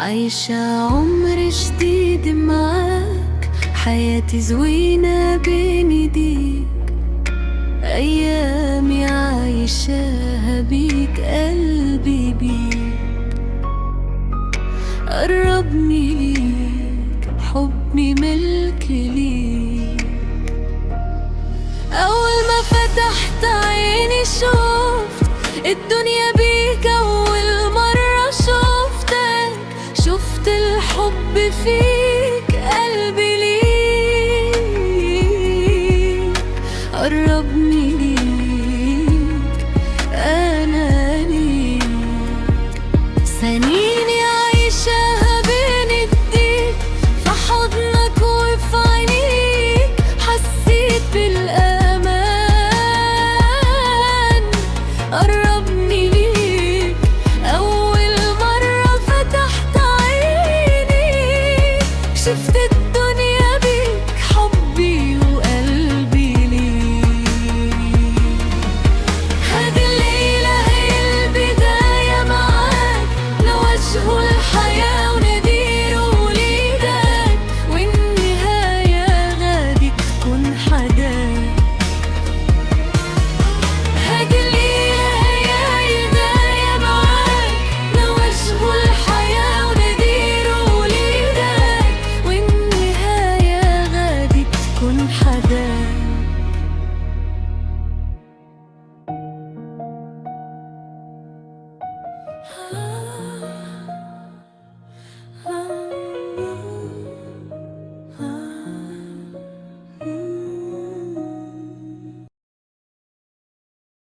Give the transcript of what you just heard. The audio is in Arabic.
عايشة عمر جديد معاك، حياتي زوينة بين ايديك، أيامي عايشاها بيك، قلبي بيك. قربني ليك، حبي ملك ليك. أول ما فتحت عيني شفت الدنيا بيك، أول مرة شفت الحب فيك، قلبي ليك. قربني ليك، أنا ليك. سنيني عايشاها بين ايديك، في حضنك وفي عينيك، حسيت بالأمان. قربني ليك، أول مرة فتحت عيني شفت